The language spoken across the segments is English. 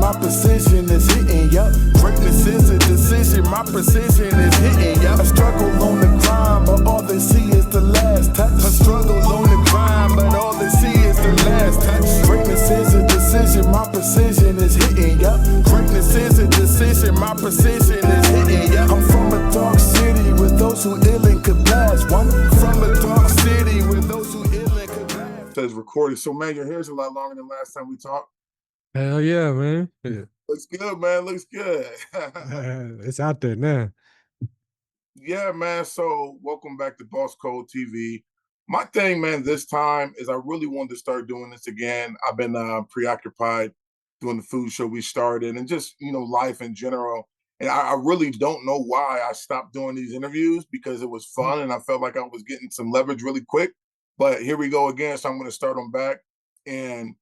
my precision is hitting, yup. Greatness is a decision, my precision is hitting, yup. I struggle on the grind, but all they see is the last touch. I struggle on the grind, but all they see is the last touch. Greatness is a decision, my precision is hitting, yup. Greatness is a decision, my precision is hitting, yup. I'm from a dark city with those who ill and could blast. One from a dark city with those who ill and could blast. Says recorded. So man, your hair's a lot longer than last time we talked. Hell yeah, man. Yeah. Looks good, man. Looks good. It's out there now. Yeah, man. So welcome back to Boss Code TV. My thing, man, this time is I really wanted to start doing this again. I've been preoccupied doing the food show we started and just, life in general. And I really don't know why I stopped doing these interviews because it was fun and I felt like I was getting some leverage really quick. But here we go again. So I'm going to start them back. And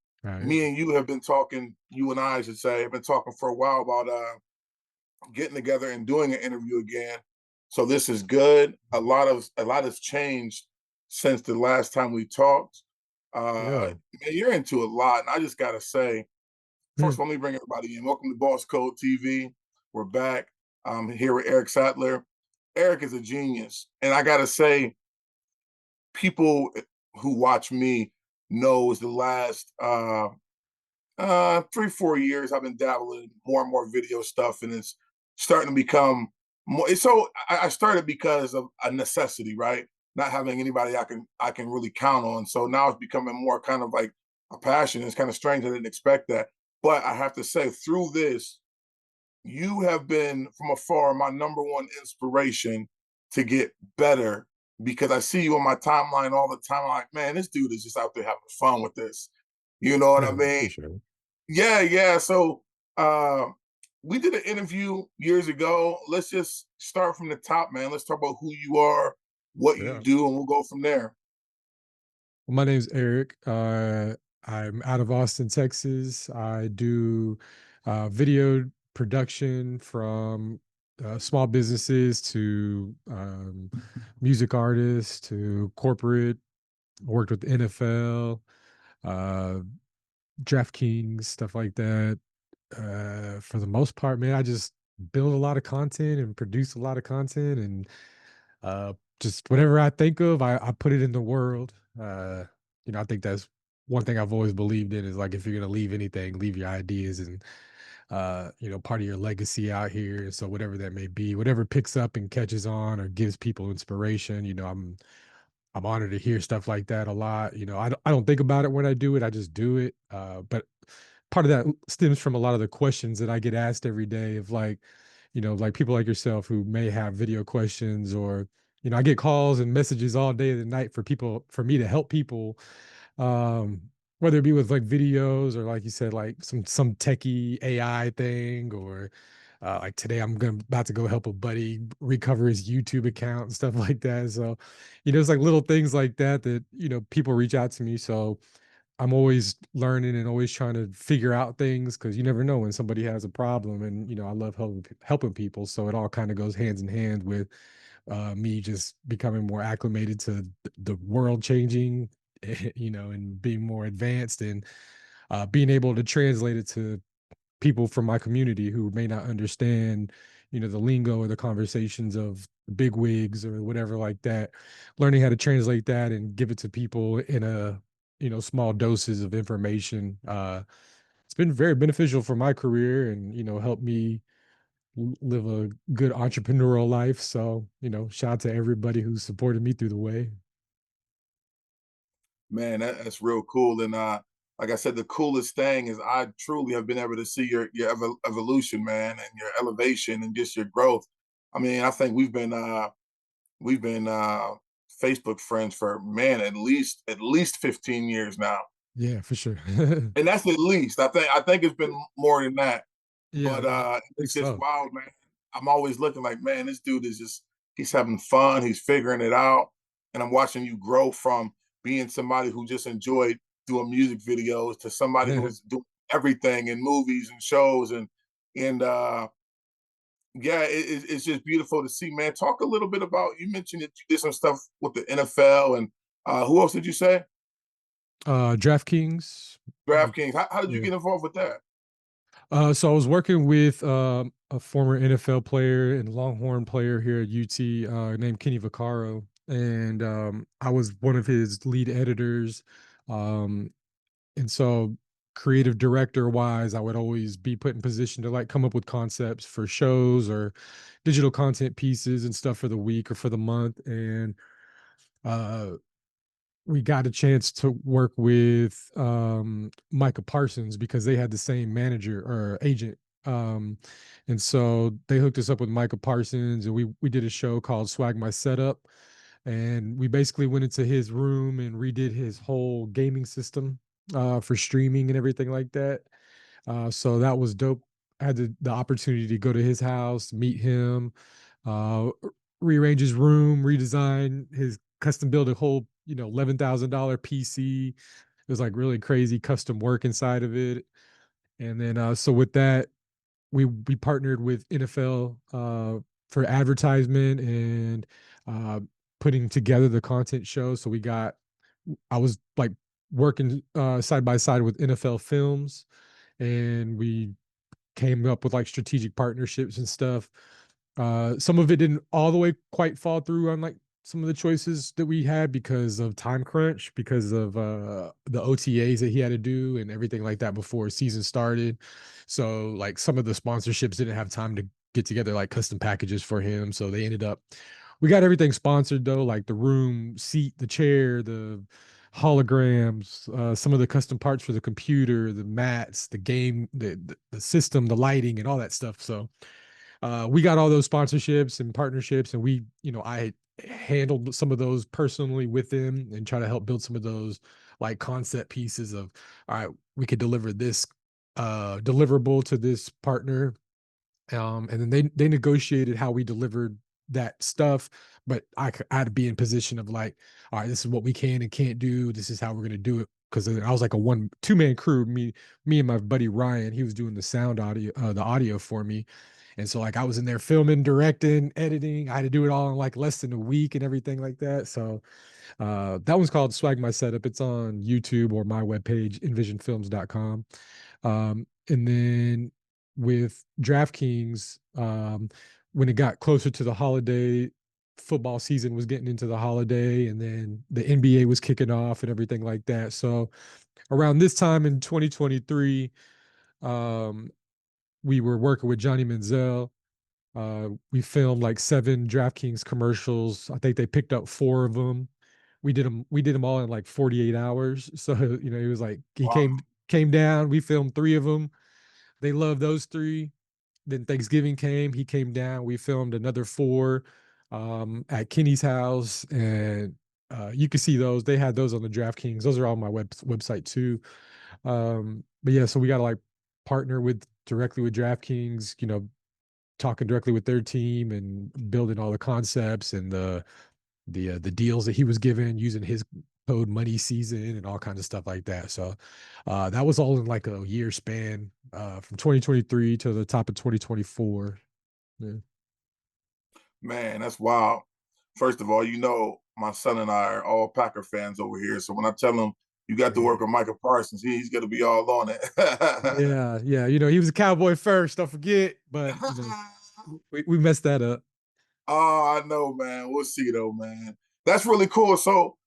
me and you have been talking, you and I should say, have been talking for a while about getting together and doing an interview again. So this is good. A lot has changed since the last time we talked. Man, you're into a lot. And I just got to say, first, let me bring everybody in. Welcome to Boss Code TV. We're back. I'm here with Eric Sattler. Eric is a genius. And I got to say, people who watch me knows the last 3-4 years I've been dabbling more and more video stuff, and it's starting to become more. So I started because of a necessity, right? Not having anybody I can really count on. So now it's becoming more kind of like a passion. It's kind of strange. I didn't expect that, but I have to say, through this, you have been from afar my number one inspiration to get better. Because I see you on my timeline all the time. I'm like, man, this dude is just out there having fun with this. You know what I mean? Sure. Yeah. So we did an interview years ago. Let's just start from the top, man. Let's talk about who you are, what you do, and we'll go from there. Well, my name's Eric. I'm out of Austin, Texas. I do video production from small businesses to music artists to corporate. I worked with the NFL, DraftKings, stuff like that. For the most part, man, I just build a lot of content and produce a lot of content, and just whatever I think of, I put it in the world. I think that's one thing I've always believed in is like if you're gonna leave anything, leave your ideas and part of your legacy out here. So whatever that may be, whatever picks up and catches on or gives people inspiration, I'm honored to hear stuff like that a lot. I don't think about it when I do it. I just do it. But part of that stems from a lot of the questions that I get asked every day of like people like yourself who may have video questions or, I get calls and messages all day and night for me to help people. Whether it be with like videos or like you said, like some techie AI thing, or like today I'm about to go help a buddy recover his YouTube account and stuff like that. So, it's like little things like that, people reach out to me. So I'm always learning and always trying to figure out things because you never know when somebody has a problem. And, I love helping people. So it all kind of goes hands in hand with me just becoming more acclimated to the world changing, and being more advanced and being able to translate it to people from my community who may not understand, the lingo or the conversations of big wigs or whatever like that, learning how to translate that and give it to people in a, small doses of information. It's been very beneficial for my career and, helped me live a good entrepreneurial life. So, shout out to everybody who supported me through the way. Man, that's real cool. And like I said, the coolest thing is I truly have been able to see your evolution, man, and your elevation and just your growth. I mean, I think we've been Facebook friends for, man, at least 15 years now. Yeah, for sure. And that's at least. I think it's been more than that. Yeah, But I think it's just so. wild, man. I'm always looking like, man, this dude is he's having fun, he's figuring it out. And I'm watching you grow from being somebody who just enjoyed doing music videos to somebody who's doing everything in movies and shows and yeah, it's just beautiful to see, man. Talk a little bit about, you mentioned that you did some stuff with the NFL and who else did you say? DraftKings. DraftKings. How did you Yeah. get involved with that? So I was working with a former NFL player and Longhorn player here at UT named Kenny Vaccaro, and I was one of his lead editors. Um, and so creative director wise, I would always be put in position to like come up with concepts for shows or digital content pieces and stuff for the week or for the month. And uh, we got a chance to work with Micah Parsons because they had the same manager or agent. Um, and so they hooked us up with Micah Parsons, and we did a show called Swag My Setup, and we basically went into his room and redid his whole gaming system for streaming and everything like that. So that was dope. I had the opportunity to go to his house, meet him, uh, rearrange his room, redesign his custom build a whole, $11,000 PC. It was like really crazy custom work inside of it. And then so with that, we partnered with NFL for advertisement and uh, putting together the content show. So I was like working side by side with NFL Films, and we came up with like strategic partnerships and stuff. Some of it didn't all the way quite fall through on like some of the choices that we had because of time crunch, because of the OTAs that he had to do and everything like that before season started. So like some of the sponsorships didn't have time to get together like custom packages for him. So they ended up we got everything sponsored though, like the room, seat, the chair, the holograms, some of the custom parts for the computer, the mats, the game, the system, the lighting, and all that stuff. So we got all those sponsorships and partnerships, and I handled some of those personally with them and try to help build some of those like concept pieces of, all right, we could deliver this deliverable to this partner, and then they negotiated how we delivered that stuff, but I had to be in position of like, all right, this is what we can and can't do. This is how we're gonna do it. Because I was like a two man crew. Me and my buddy Ryan, he was doing the sound audio, the audio for me, and so like I was in there filming, directing, editing. I had to do it all in like less than a week and everything like that. So that one's called Swag My Setup. It's on YouTube or my webpage, envisionfilms.com. And then with DraftKings, when it got closer to the holiday, football season was getting into the holiday, and then the NBA was kicking off and everything like that. So around this time in 2023, um, we were working with Johnny Manziel. We filmed like 7 DraftKings commercials. I think they picked up 4 of them. We did them all in like 48 hours. So, it was like he Wow. came down, we filmed 3 of them. They loved those 3. Then Thanksgiving came, he came down, we filmed another 4 at Kenny's house, and you can see those. They had those on the DraftKings. Those are on my website too. But yeah, so we got to like partner with directly with DraftKings, talking directly with their team and building all the concepts and the deals that he was given using his code money season and all kinds of stuff like that. So that was all in like a year span from 2023 to the top of 2024. Yeah. Man, that's wild. First of all, my son and I are all Packer fans over here. So when I tell him you got to work with Micah Parsons, he's going to be all on it. Yeah, yeah. He was a cowboy first, don't forget, but we messed that up. Oh, I know, man. We'll see though, man. That's really cool. So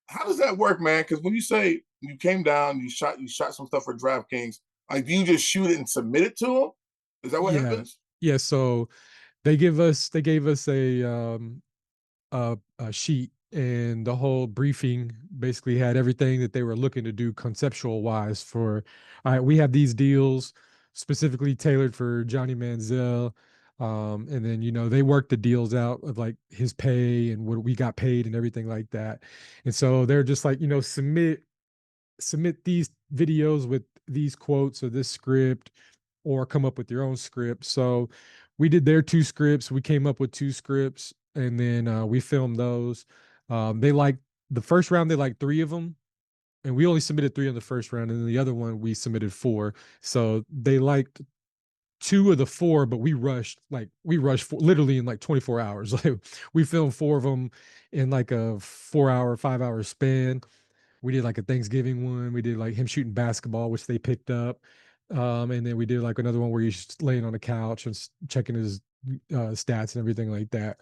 how does that work, man? Because when you say you came down, you shot some stuff for DraftKings, like do you just shoot it and submit it to them? Is that what Yeah. happens? Yeah, so they gave us a sheet, and the whole briefing basically had everything that they were looking to do conceptual wise for, all right, we have these deals specifically tailored for Johnny Manziel. And then, they worked the deals out of like his pay and what we got paid and everything like that. And so they're just like, submit these videos with these quotes or this script, or come up with your own script. So we did their 2 scripts. We came up with 2 scripts, and then we filmed those. They liked the first round, they liked 3 of them. And we only submitted 3 in the first round, and then the other one we submitted 4. So they liked 2 of the 4, but we rushed literally in like 24 hours. Like we filmed 4 of them in like a 4-hour, 5-hour span. We did like a Thanksgiving one. We did like him shooting basketball, which they picked up. And then we did like another one where he's just laying on the couch and checking his stats and everything like that.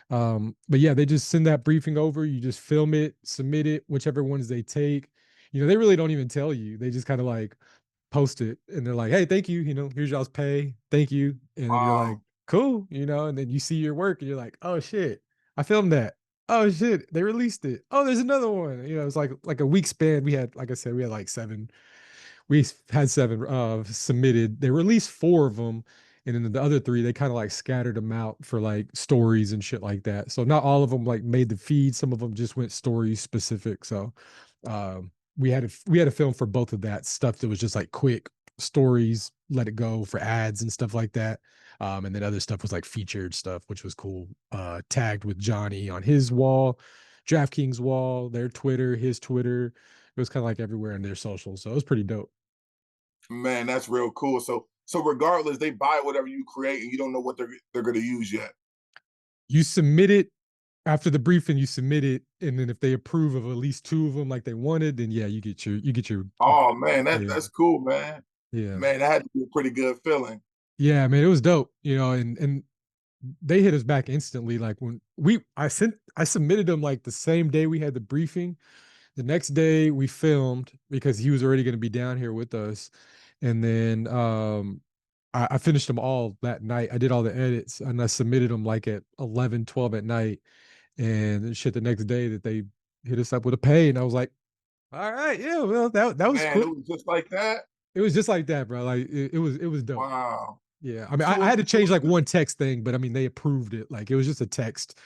But yeah, they just send that briefing over. You just film it, submit it, whichever ones they take. They really don't even tell you. They just kind of like post it and they're like, hey, thank you. Here's y'all's pay. Thank you. And then you're like, Wow. cool. And then you see your work and you're like, oh shit, I filmed that. Oh shit, they released it. Oh, there's another one. It's like a week span. We had, like I said, we had like seven. We had seven submitted. They released four of them, and then the other three they kind of like scattered them out for like stories and shit like that. So not all of them like made the feed. Some of them just went story specific. So we had a film for both of that stuff that was just like quick stories, let it go for ads and stuff like that. And then other stuff was like featured stuff, which was cool. Tagged with Johnny on his wall, DraftKings wall, their Twitter, his Twitter. It was kind of like everywhere in their socials. So it was pretty dope. Man, that's real cool. So regardless, they buy whatever you create and you don't know what they're going to use yet. You submit it after the briefing, you submit it, and then if they approve of at least two of them like they wanted, then yeah, you get your Oh man, yeah, that's cool, man. yeah. Man, that had to be a pretty good feeling. Yeah, man, it was dope, and they hit us back instantly. Like when I submitted them like the same day we had the briefing. The next day we filmed because he was already going to be down here with us. And then I finished them all that night. I did all the edits and I submitted them like at 11, 12 at night. And shit, the next day that they hit us up with a pay. And I was like, all right, yeah, well, that was Man, quick. it was just like that. It was just like that, bro. Like it was dope. Wow. Yeah. I mean, I So, had to so change like one text thing, but I mean, they approved it. Like it was just a text.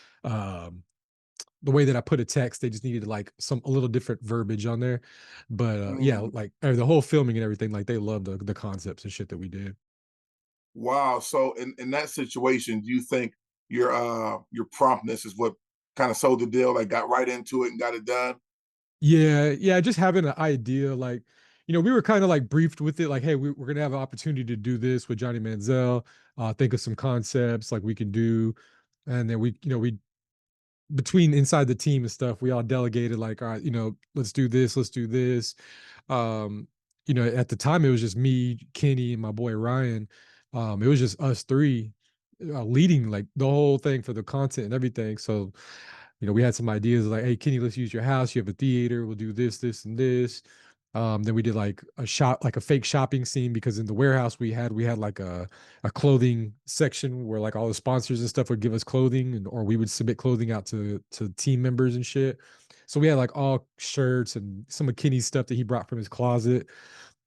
The way that I put a text, they just needed like a little different verbiage on there. But yeah, mm, like the whole filming and everything, like they loved the concepts and shit that we did. wow. So in that situation, do you think your promptness is what kind of sold the deal? Like got right into it and got it done? Yeah, yeah, just having an idea, like, we were kind of like briefed with it, like, hey, we're gonna have an opportunity to do this with Johnny Manziel. Think of some concepts like we can do, and then we between inside the team and stuff, we all delegated like, all right, let's do this, let's do this. Um, at the time it was just me, Kenny, and my boy Ryan. It was just us three leading like the whole thing for the content and everything. So, we had some ideas like, hey, Kenny, let's use your house. You have a theater. We'll do this, this, and this. Then we did like like a fake shopping scene because in the warehouse we had like a clothing section where like all the sponsors and stuff would give us clothing or we would submit clothing out to team members and shit. So we had like all shirts and some of Kenny's stuff that he brought from his closet.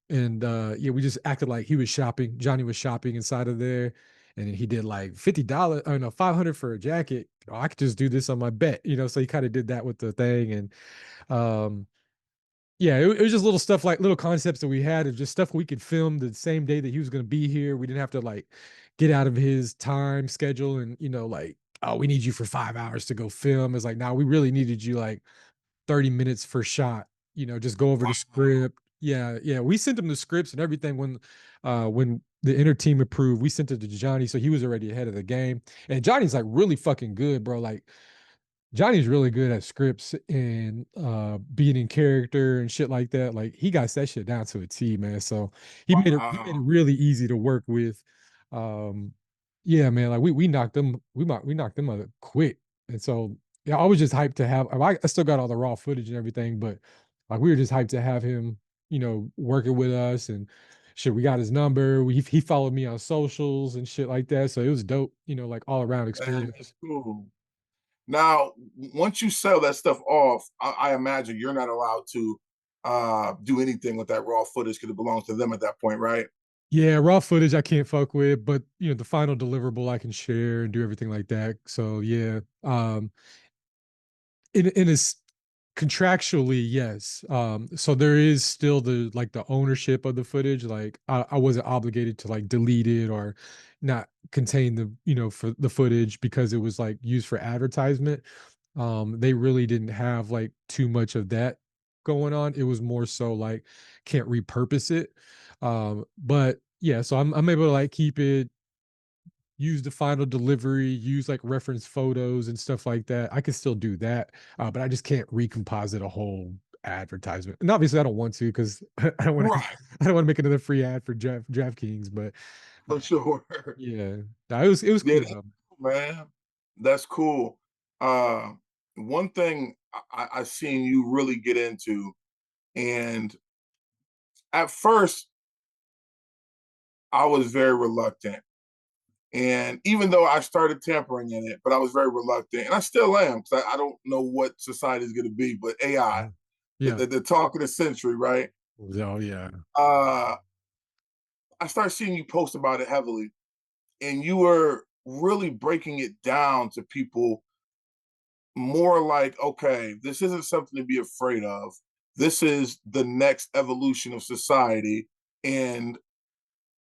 And yeah, we just acted like he was shopping. Johnny was shopping inside of there. And then he did like $50, oh no, 500 for a jacket. Oh, I could just do this on my bet, so he kind of did that with the thing. And um yeah, it was just little stuff like little concepts that we had of just stuff we could film the same day that he was going to be here. We didn't have to like get out of his time schedule and, like, oh, we need you for 5 hours to go film. It's like, now we really needed you like 30 minutes for shot, just go over the Wow. script. Yeah, yeah. We sent him the scripts and everything when the inner team approved, we sent it to Johnny. So he was already ahead of the game. And Johnny's like really fucking good, bro. Like Johnny's really good at scripts and being in character and shit like that. Like he got that shit down to a T, man. So he made it Wow. really easy to work with. Um, yeah, man. Like we knocked them out quick. And so yeah, I was just hyped to have. I still got all the raw footage and everything, but like we were just hyped to have him, working with us and shit. We got his number. He followed me on socials and shit like that. So it was dope, like all around Man, that's experience. cool. Now, once you sell that stuff off, I imagine you're not allowed to do anything with that raw footage because it belongs to them at that point, right? Yeah, raw footage I can't fuck with, but the final deliverable I can share and do everything like that. So yeah, in contractually, yes. So there is still the ownership of the footage. Like I wasn't obligated to like delete it or not contain the for the footage because it was like used for advertisement. They really didn't have like too much of that going on. It was more so like can't repurpose it. But yeah, so I'm able to like keep it, use the final delivery, use like reference photos and stuff like that. I can still do that, but I just can't recomposite a whole advertisement. And obviously I don't want to because I don't want to Right, I don't want to make another free ad for DraftKings, but for sure. yeah. No, it was Yeah, cool that's though. cool, man. That's cool. Uh, One thing I seen you really get into, and at first I was very reluctant. And even though I started tampering in it, but I was very reluctant, and I still am because I don't know what society is going to be. But AI, Mhm. Yeah. the talk of the century, right? Oh yeah. Uh, I started seeing you post about it heavily, and you were really breaking it down to people more like, okay, this isn't something to be afraid of. This is the next evolution of society. And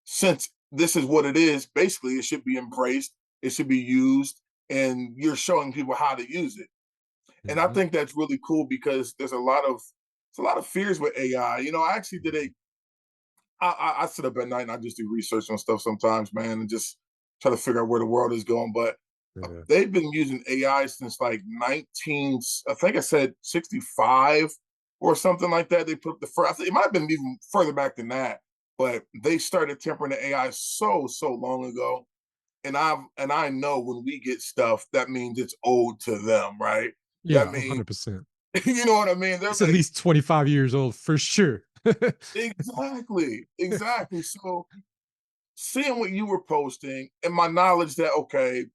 since this is what it is, basically, it should be embraced, it should be used, and you're showing people how to use it. And I Mhm. think that's really cool because there's a lot of fears with AI. I actually did I sit up at night and I just do research on stuff sometimes, man, and just try to figure out where the world is going. But Yeah. they've been using AI since like I think I said 65 or something like that. They put the first, it might have been even further back than that, but they started tempering the AI so long ago. And I know when we get stuff, that means it's owed to them, right? That Yeah, means 100%. you know what I mean? They're It's at like, least 25 years old for sure. exactly. So seeing what you were posting and my knowledge that okay,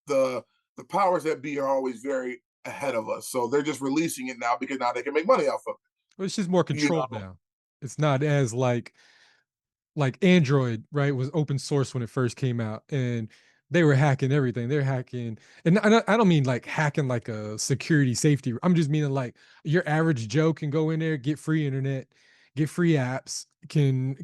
the the powers that be are always very ahead of us. So they're just releasing it now because now they can make money off of Well, it's just more it. You controlled know? now. It's not as like Android, right, was open source when it first came out, and they were hacking everything. They're hacking, and I don't mean like hacking like a security safety. I'm just meaning like your average Joe can go in there, get free internet, get free apps, can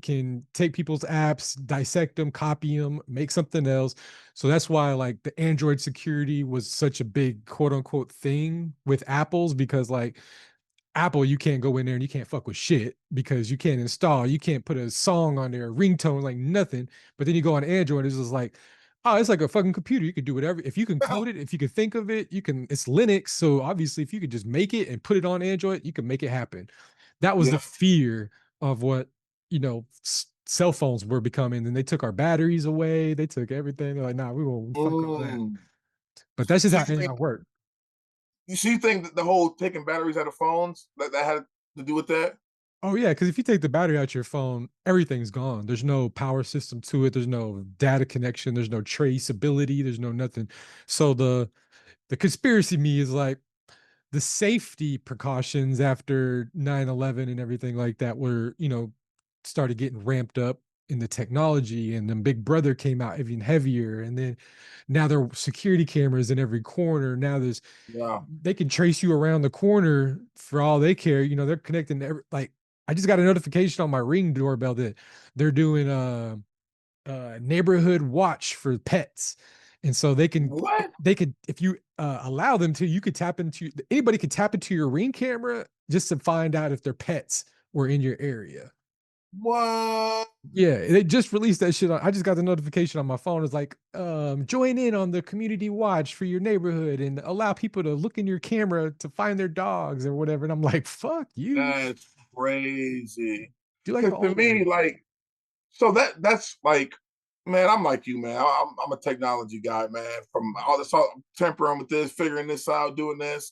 take people's apps, dissect them, copy them, make something else. So that's why like the Android security was such a big quote unquote thing with Apple's because like Apple, you can't go in there and you can't fuck with shit because you can't install, you can't put a song on there, a ringtone, like nothing. But then you go on Android, it's just like, oh, it's like a fucking computer. You could do whatever. If you can code it, if you can think of it, you can, it's Linux. So obviously, if you could just make it and put it on Android, you can make it happen. That was the Yeah. fear of what, cell phones were becoming. And they took our batteries away, they took everything. They're like, nah, we won't fuck all that. Mm. But that's just So how you AI think worked. you think that the whole taking batteries out of phones that had to do with that? Oh yeah, because if you take the battery out your phone, everything's gone. There's no power system to it. There's no data connection. There's no traceability. There's no nothing. So the conspiracy me is like the safety precautions after 9/11 and everything like that were, started getting ramped up in the technology, and then Big Brother came out even heavier, and then now there are security cameras in every corner. Now Yeah. they can trace you around the corner for all they care. They're connecting like I just got a notification on my Ring doorbell that they're doing a neighborhood watch for pets. And so What? they could, if you allow them to, you could tap into, anybody could tap into your Ring camera just to find out if their pets were in your area. What? Yeah, they just released that shit. I just got the notification on my phone. It's like, join in on the community watch for your neighborhood and allow people to look in your camera to find their dogs or whatever. And I'm like, fuck you. That's crazy. Do like Because all to that. me, like, so that's like, man, I'm like you, man. I'm a technology guy, man. From all this, all tampering with this, figuring this out, doing this,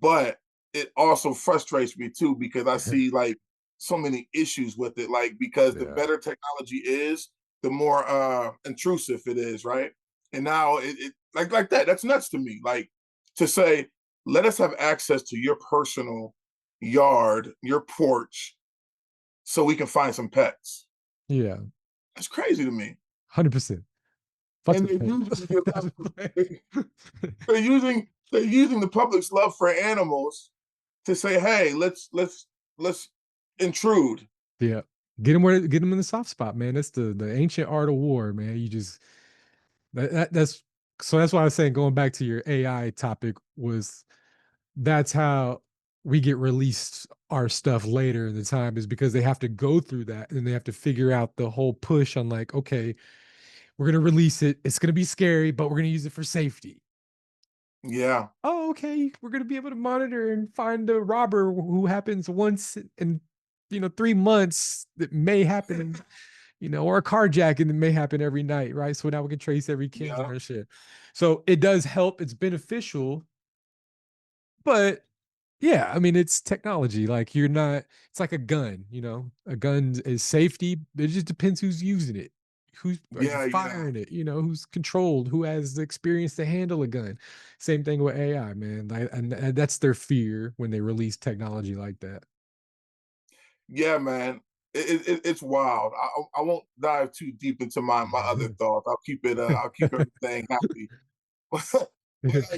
but it also frustrates me too because I see like so many issues with it. Like because the Yeah. better technology is, the more intrusive it is, right? And now it like that. That's nuts to me. Like to say, let us have access to your personal yard, your porch, so we can find some pets. Yeah. That's crazy to me. 100%. Fuck And the they're pet. using your love. They're using the public's love for animals to say, hey, let's intrude. Yeah. Get them in the soft spot, man. That's the ancient art of war, man. You just that's so that's why I was saying going back to your AI topic was that's how we get released our stuff later in the time is because they have to go through that and they have to figure out the whole push on like, okay, we're gonna release it. It's gonna be scary, but we're gonna use it for safety. Yeah. Oh, okay, we're gonna be able to monitor and find a robber who happens once in 3 months that may happen in, or a carjacking that may happen every night, right? So now we can trace every camera Yeah. and shit. So it does help. It's beneficial, but yeah, I mean, it's technology. Like you're not. It's like a gun. A gun is safety. It just depends who's using it. Who's are you Yeah. Yeah. firing it? Who's controlled? Who has the experience to handle a gun? Same thing with AI, man. And that's their fear when they release technology like that. Yeah, man. It's wild. I won't dive too deep into my other thoughts. I'll keep it. I'll keep everything happy. But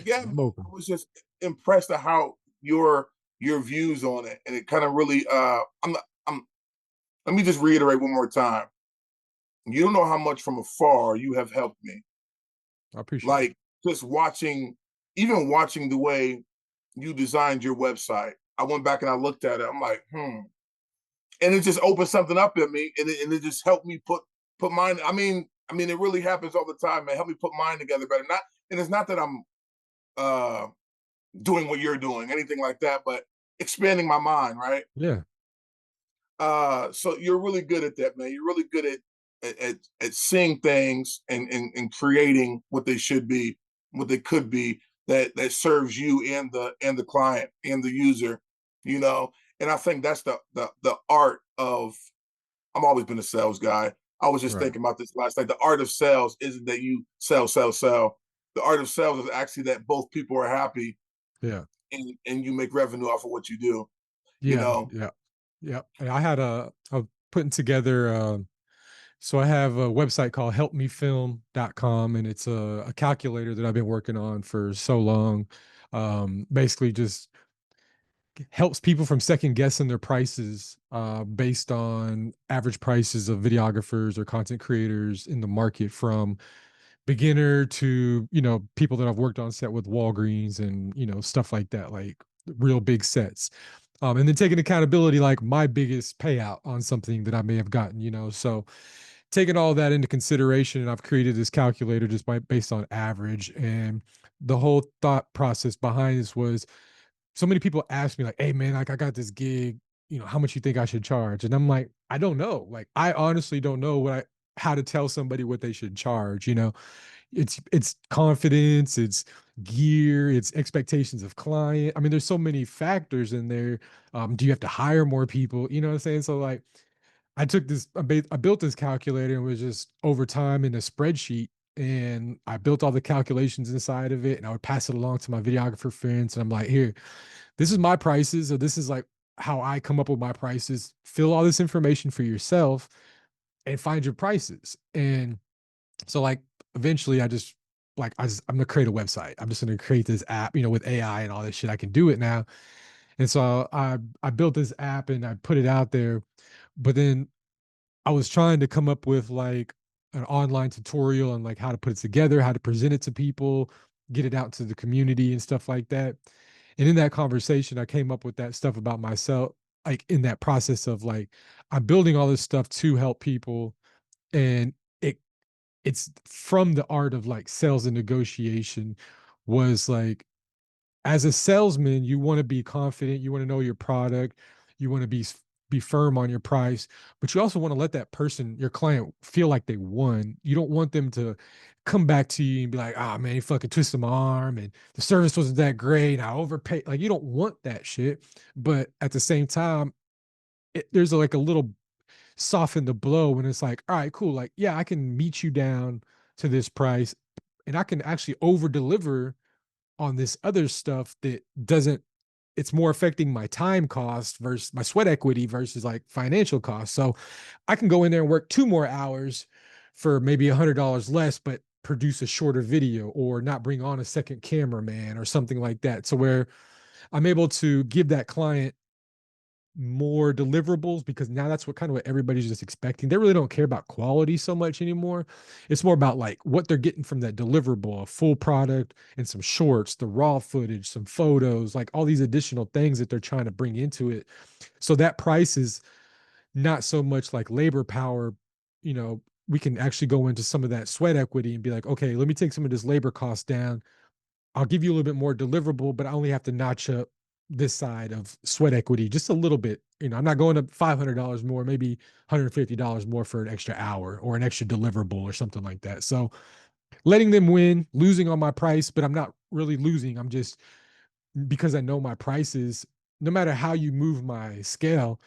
yeah, man, I'm open. I was just impressed at how your views on it, and it kind of really. I'm. Let me just reiterate one more time. You don't know how much from afar you have helped me. I appreciate it. Like just watching, even watching the way you designed your website. I went back and I looked at it. I'm like, and it just opened something up in me, and it just helped me put mine. I mean, it really happens all the time, man. Help me put mine together better. Not, and it's not that I'm uh doing what you're doing, anything like that, but expanding my mind, right? Yeah. So you're really good at that, man. You're really good at seeing things and creating what they should be, what they could be, that serves you and the client and the user, you know. And I think that's the art of. I've always been a sales guy. I was just Right. thinking about this last night. The art of sales isn't that you sell, sell, sell. The art of sales is actually that both people are happy Yeah. and you make revenue off of what you do. You Yeah. know, Yeah. Yeah. And I putting together so I have a website called helpmefilm.com, and it's a calculator that I've been working on for so long. Basically just helps people from second guessing their prices based on average prices of videographers or content creators in the market, from beginner to people that I've worked on set with Walgreens and stuff like that, like real big sets. And then taking accountability, like my biggest payout on something that I may have gotten, so taking all that into consideration, and I've created this calculator just based on average. And the whole thought process behind this was, so many people ask me like, "Hey man, like I got this gig, how much you think I should charge?" And I'm like, I don't know. Like I honestly don't know how to tell somebody what they should charge. It's confidence, it's gear, it's expectations of client. I mean, there's so many factors in there. Do you have to hire more people? You know what I'm saying? So like I took this, I built this calculator, and was just over time in a spreadsheet. And I built all the calculations inside of it, and I would pass it along to my videographer friends. And I'm like, here, this is my prices, or this is like how I come up with my prices. Fill all this information for yourself and find your prices. And so like eventually I just like I'm gonna create a website. I'm just gonna create this app, with AI and all this shit. I can do it now. And so I built this app and I put it out there. But then I was trying to come up with like an online tutorial on like how to put it together, how to present it to people, get it out to the community and stuff like that. And in that conversation, I came up with that stuff about myself, like in that process of like, I'm building all this stuff to help people. And it's from the art of like sales and negotiation, was like, as a salesman, you want to be confident, you want to know your product, you want to be firm on your price, but you also want to let that person, your client, feel like they won. You don't want them to come back to you and be like, "Ah, man, he fucking twisted my arm and the service wasn't that great. I overpaid." Like you don't want that shit. But at the same time, there's like a little soften the blow when it's like, all right, cool. Like, yeah, I can meet you down to this price, and I can actually over deliver on this other stuff that doesn't, it's more affecting my time cost versus my sweat equity versus like financial cost. So I can go in there and work 2 more hours for maybe $100 less, but produce a shorter video, or not bring on a second cameraman or something like that. So where I'm able to give that client more deliverables, because now that's what kind of what everybody's just expecting. They really don't care about quality so much anymore. It's more about like what they're getting from that deliverable, a full product and some shorts, the raw footage, some photos, like all these additional things that they're trying to bring into it. So that price is not so much like labor power. We can actually go into some of that sweat equity and be like, okay, let me take some of this labor cost down. I'll give you a little bit more deliverable, but I only have to notch up this side of sweat equity just a little bit. You know, I'm not going to $500 more, maybe $150 more for an extra hour or an extra deliverable or something like that. So letting them win, losing on my price, but I'm not really losing. I'm just, because I know my prices, no matter how you move my scale,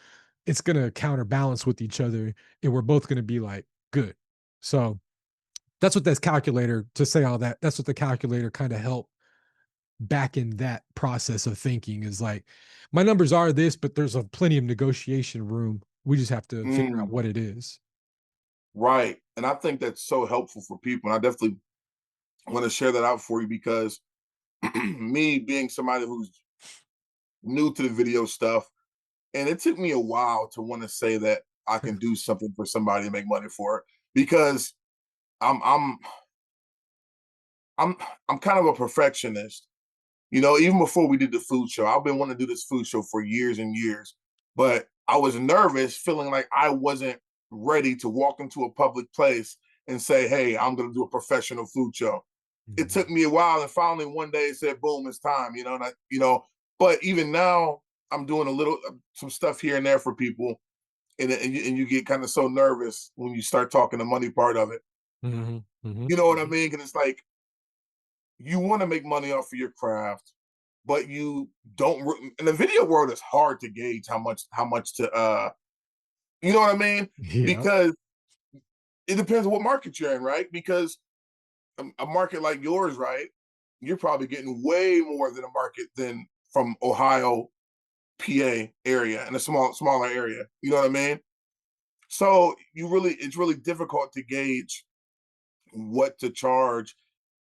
it's going to counterbalance with each other and we're both going to be like good. So that's what this calculator, to say all that, that's what the calculator kind of helped back in that process of thinking, is like, my numbers are this, but there's a plenty of negotiation room. We just have to figure out Mm, what it is. right. And I think that's so helpful for people. And I definitely want to share that out for you because me being somebody who's new to the video stuff, and it took me a while to want to say that I can do something for somebody and make money for it because I'm I'm I'm I'm kind of a perfectionist. You know, even before we did the food show, I've been wanting to do this food show for years and years, but I was nervous, feeling like I wasn't ready to walk into a public place and say, "Hey, I'm going to do a professional food show." It Mhm. took me a while, and finally one day it said, "Boom, it's time." You know, and but even now I'm doing a little some stuff here and there for people, and you get kind of so nervous when you start talking the money part of it. Mhm. Mhm. You know what I mean? And it's like you want to make money off of your craft, but you don't. In the video world, it's hard to gauge how much to you know what I mean? Yeah. Because it depends on what market you're in, right? Because a market like yours, right? You're probably getting way more than a market than from Ohio, PA area and a smaller area. You know what I mean? So it's really difficult to gauge what to charge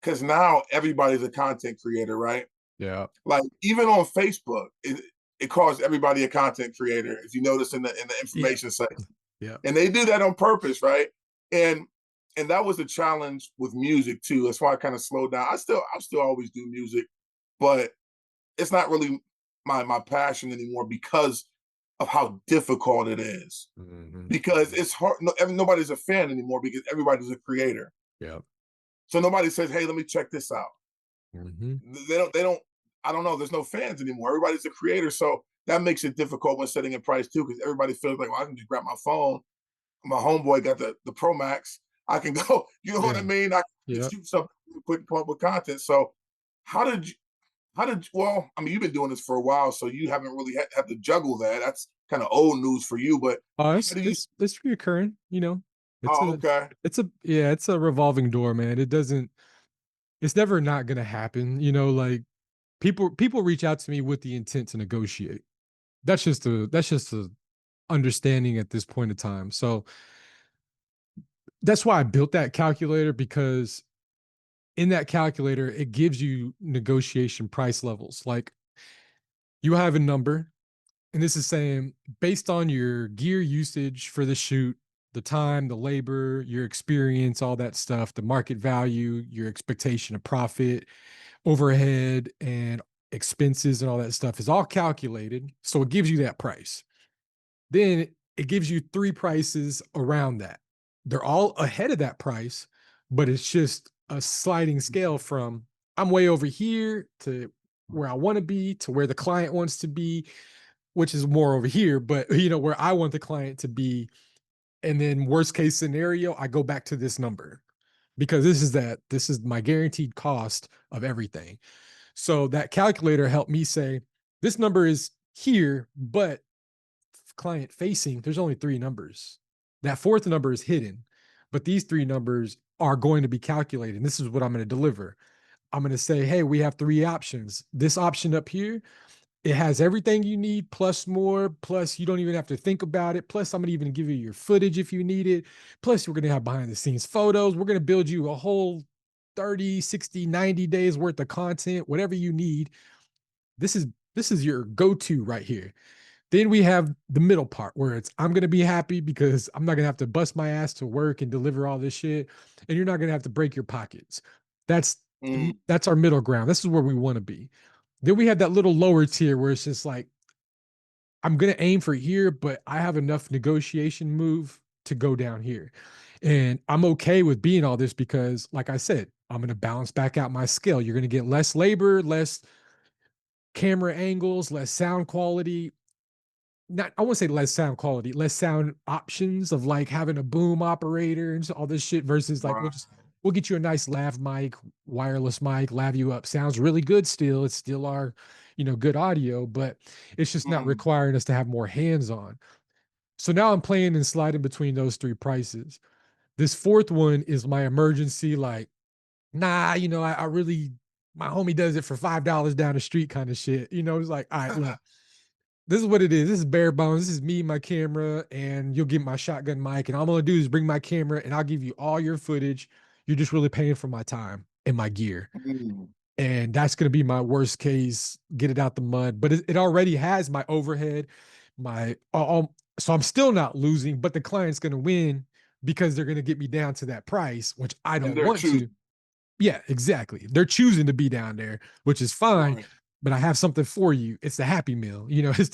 because now everybody's a content creator, right? Yeah. Like even on Facebook, it calls everybody a content creator, if you notice in the Yeah. information section. Yeah. And they do that on purpose, right? And and that was the challenge with music too. That's why I kind of slowed down. I still always do music, but it's not really my passion anymore because of how difficult it is. Mhm. Because it's hard. No, nobody's a fan anymore because everybody's a creator. Yeah. So nobody says, "Hey, let me check this out." Mhm. They don't. I don't know. There's no fans anymore. Everybody's a creator, so that makes it difficult when setting a price too, because everybody feels like, well, I can just grab my phone. My homeboy got the Pro Max. I can go. You know what I Yeah. mean? I can Yeah. shoot something quick and come up with content. So, how did you? How did? Well, I mean, you've been doing this for a while, so you haven't really had to juggle that. That's kind of old news for you. But how It's do you? it's reoccurring, you know. It's Oh, a okay. yeah, it's a revolving door, man. It doesn't, it's never not gonna happen. You know, like people reach out to me with the intent to negotiate. That's just a understanding at this point in time. So that's why I built that calculator, because in that calculator, it gives you negotiation price levels. Like, you have a number, and this is saying, based on your gear usage for the shoot, the time, the labor, your experience, all that stuff, the market value, your expectation of profit, overhead, and expenses, and all that stuff is all calculated. So it gives you that price. Then it gives you three prices around that. They're all ahead of that price, but it's just a sliding scale from, I'm way over here to where I want to be, to where the client wants to be, which is more over here, but you know, where I want the client to be. And then worst case scenario, I go back to this number, because this is my guaranteed cost of everything. So that calculator helped me say, this number is here, but client facing, there's only three numbers. That fourth number is hidden, but these three numbers are going to be calculated. And this is what I'm going to deliver. I'm going to say, hey, we have three options. This option up here, it has everything you need plus more. Plus, you don't even have to think about it. Plus, I'm going to even give you your footage if you need it. Plus, we're going to have behind the scenes photos. We're going to build you a whole 30, 60, 90 days worth of content, whatever you need. This is your go-to right here. Then we have the middle part where it's, I'm going to be happy because I'm not going to have to bust my ass to work and deliver all this shit. And you're not going to have to break your pockets. That's Mm, that's our middle ground. This is where we want to be. Then we have that little lower tier where it's just like, I'm going to aim for here, but I have enough negotiation move to go down here. And I'm okay with being all this because, like I said, I'm going to balance back out my scale. You're going to get less labor, less camera angles, less sound quality. Not, I won't say less sound quality, less sound options of like having a boom operator and all this shit versus like Right. we'll get you a nice lav mic, wireless mic, lav you up. Sounds really good still. It's still our, good audio, but it's just not Mm. requiring us to have more hands on. So now I'm playing and sliding between those three prices. This fourth one is my emergency, like, nah, I really, my homie does it for $5 down the street kind of shit. It's like, all right, look, this is what it is. This is bare bones. This is me, my camera, and you'll get my shotgun mic. And all I'm gonna do is bring my camera and I'll give you all your footage. You're just really paying for my time and my gear. Mm. And that's gonna be my worst case, get it out the mud. But it already has my overhead, my all, so I'm still not losing, but the client's gonna win because they're gonna get me down to that price, which I And don't they're want to. choosing. Yeah, exactly. They're choosing to be down there, which is fine. Right. But I have something for you. It's the happy meal. It's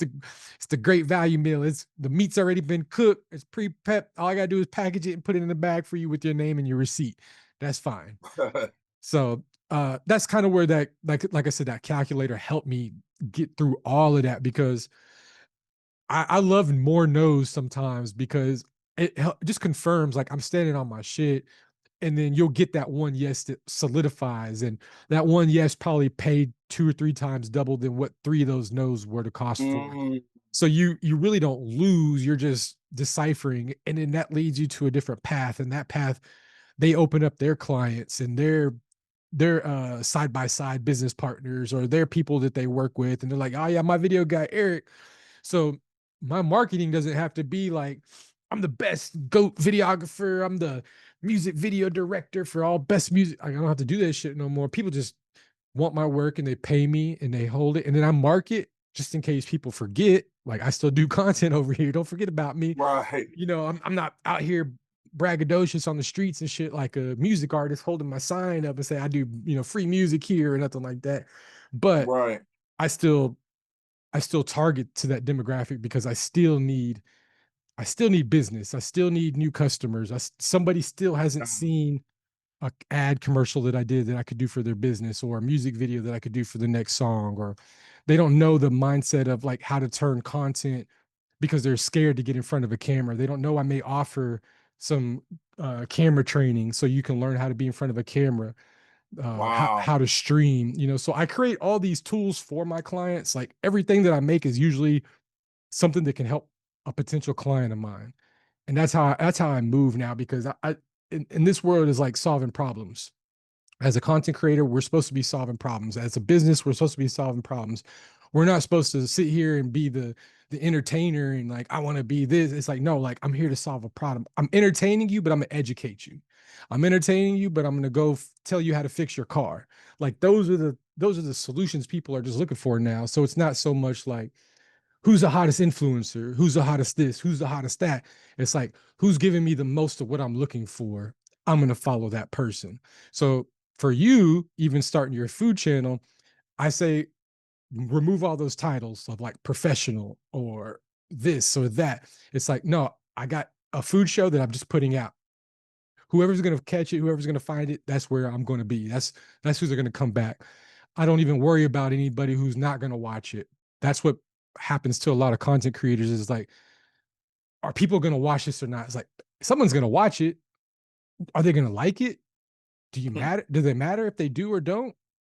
the great value meal. It's the meat's already been cooked. It's pre-prepped. All I gotta do is package it and put it in the bag for you with your name and your receipt. That's fine. So that's kind of where that, like I said, that calculator helped me get through all of that because I love more no's sometimes because it just confirms like I'm standing on my shit, and then you'll get that one yes that solidifies, and that one yes probably paid 2 or 3 times double than what 3 of those no's were to cost for. Mm. So you really don't lose, you're just deciphering, and then that leads you to a different path, and that path they open up their clients and their side by side business partners or their people that they work with, and they're like, oh yeah, my video guy Eric. So my marketing doesn't have to be like, I'm the best goat videographer, I'm the music video director for all best music. I don't have to do that shit no more. People just want my work and they pay me and they hold it, and then I mark it just in case people forget. Like, I still do content over here. Don't forget about me. Right. I'm not out here braggadocious on the streets and shit like a music artist holding my sign up and say I do, free music here or nothing like that. But Right. I still target to that demographic because I still need business. I still need new customers. Somebody still hasn't seen a ad commercial that I did that I could do for their business, or a music video that I could do for the next song, or they don't know the mindset of like how to turn content because they're scared to get in front of a camera. They don't know I may offer some camera training so you can learn how to be in front of a camera, Wow. how to stream, so I create all these tools for my clients. Like, everything that I make is usually something that can help a potential client of mine. And that's how I move now, because I in this world is like solving problems. As a content creator, we're supposed to be solving problems. As a business, we're supposed to be solving problems. We're not supposed to sit here and be the entertainer and like, I want to be this. It's like, no, like, I'm here to solve a problem. I'm entertaining you, but I'm gonna educate you. I'm entertaining you, but I'm gonna go tell you how to fix your car. Like, those are the solutions people are just looking for now. So it's not so much like, who's the hottest influencer, who's the hottest this, who's the hottest that. It's like, who's giving me the most of what I'm looking for. I'm going to follow that person. So for you, even starting your food channel, I say remove all those titles of like professional or this or that. It's like, no, I got a food show that I'm just putting out. Whoever's going to catch it, whoever's going to find it, that's where I'm going to be. That's who they're going to come back. I don't even worry about anybody who's not going to watch it. That's what happens to a lot of content creators, is like, are people going to watch this or not? It's like, someone's going to watch it. Are they going to like it? Does it matter if they do or don't?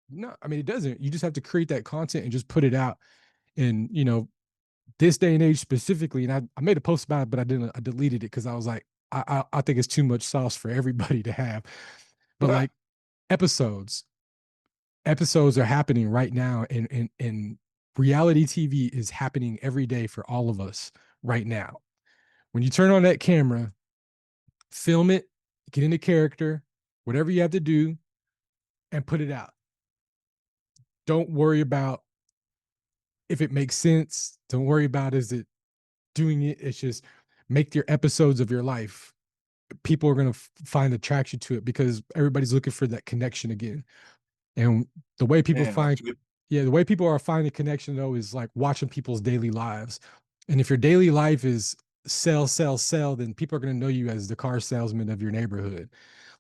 No, I mean, it doesn't. You just have to create that content and just put it out. And, this day and age specifically, and I made a post about it, but I deleted it because I was like, I think it's too much sauce for everybody to have. But like, episodes are happening right now, and reality TV is happening every day for all of us right now. When you turn on that camera, film it, get into character, whatever you have to do, and put it out. Don't worry about if it makes sense. Don't worry about is it doing it. It's just make your episodes of your life. People are going to find attraction to it because everybody's looking for that connection again. And the way people Man, that's find, good. yeah, the way people are finding connection though is like watching people's daily lives. And if your daily life is sell, then people are going to know you as the car salesman of your neighborhood.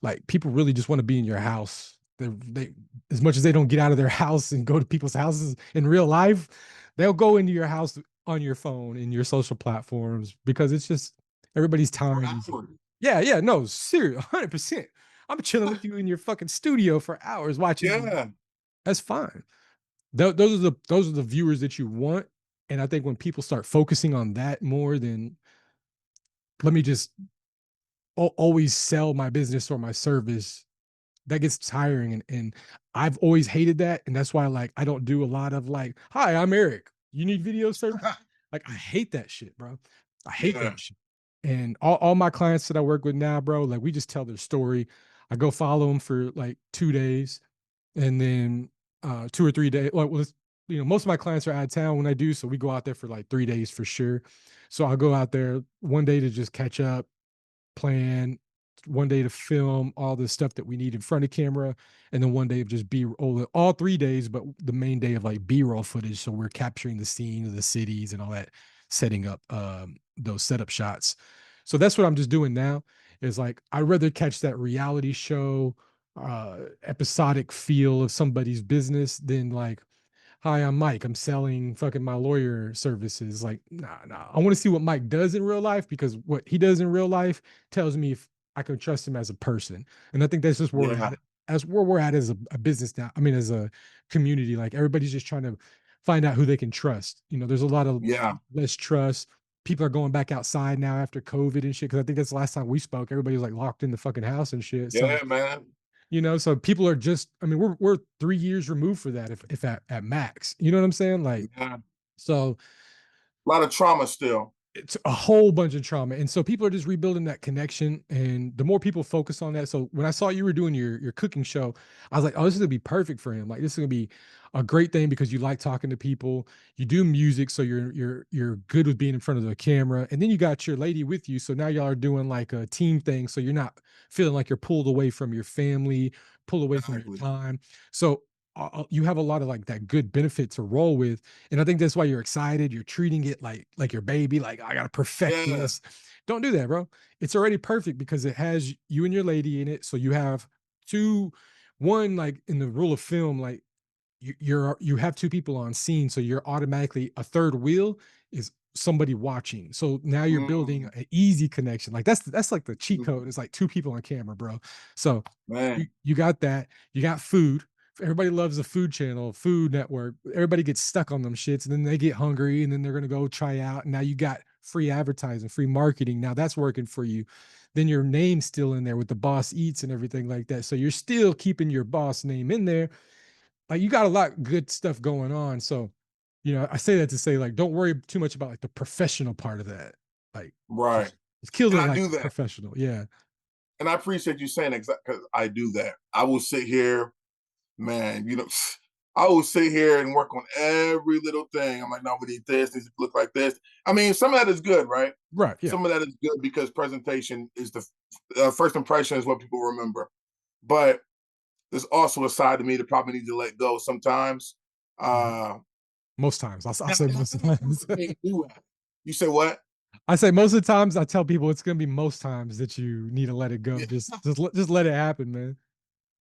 Like people really just want to be in your house. They as much as they don't get out of their house and go to people's houses in real life, they'll go into your house on your phone in your social platforms because it's just everybody's For time. hours. Yeah, no, serious, 100%. I'm chilling with you in your fucking studio for hours watching you. Yeah. That's fine. Those are the viewers that you want. And I think when people start focusing on that more than let me just always sell my business or my service, that gets tiring. And I've always hated that. And that's why like I don't do a lot of like, hi, I'm Eric. You need video service? Like I hate that shit, bro. I hate Yeah. that shit. And all my clients that I work with now, bro, like we just tell their story. I go follow them for like 2 days and then 2 or 3 days. Well, most of my clients are out of town when I do, so we go out there for like 3 days for sure. So I'll go out there one day to just catch up, plan, one day to film all the stuff that we need in front of camera, and then one day of just B all 3 days, but the main day of like B-roll footage. So we're capturing the scene of the cities and all that, setting up those setup shots. So that's what I'm just doing now. Is like I'd rather catch that reality show episodic feel of somebody's business than like, hi, I'm Mike. I'm selling fucking my lawyer services. Like, nah. I want to see what Mike does in real life because what he does in real life tells me if I can trust him as a person. And I think that's just where we're Yeah. at, as where we're at as a business now. I mean, as a community, like everybody's just trying to find out who they can trust. There's a lot of Yeah. less trust. People are going back outside now after COVID and shit. Cause I think that's the last time we spoke. Everybody was like locked in the fucking house and shit. So Yeah, man. so people are just, I mean, we're 3 years removed for that, if at max. You know what I'm saying? Like, Yeah. so A lot of trauma still. it's a whole bunch of trauma. And so people are just rebuilding that connection. And the more people focus on that. So when I saw you were doing your cooking show, I was like, oh, this is gonna be perfect for him. Like this is gonna be a great thing because you like talking to people, you do music, so you're good with being in front of the camera. And then you got your lady with you. So now y'all are doing like a team thing. So you're not feeling like you're pulled away from your family, pulled away from your Exactly. time. So you have a lot of like that good benefit to roll with, and I think that's why you're excited. You're treating it like your baby. Like I gotta perfect Yeah. this. Don't do that, bro. It's already perfect because it has you and your lady in it. So you have two, one like in the rule of film, like you have two people on scene, so you're automatically a third wheel is somebody watching. So now you're building Mm, an easy connection. Like that's like the cheat mm, code. It's like two people on camera, bro. So you, man. you got that. You got food. Everybody loves the food channel, Food Network. Everybody gets stuck on them shits, and then they get hungry, and then they're gonna go try out. And now you got free advertising, free marketing. Now that's working for you. Then your name's still in there with the Boss Eats and everything like that. So you're still keeping your boss name in there. Like you got a lot good stuff going on. So, I say that to say like, don't worry too much about like the professional part of that. Like, Right. just kill And it I like do that. professional. Yeah. And I appreciate you saying exactly because I do that. I will sit here, man, I will sit here and work on every little thing. I'm like, no, we need this, needs to look like this. I mean, some of that is good, right? Right. Yeah. Some of that is good because presentation is the first impression is what people remember. But there's also a side to me that probably needs to let go sometimes. Mhm. Uh, Most times. I'll say most times. You say what? I say most of the times I tell people it's gonna be most times that you need to let it go. Yeah. Just let it happen, man.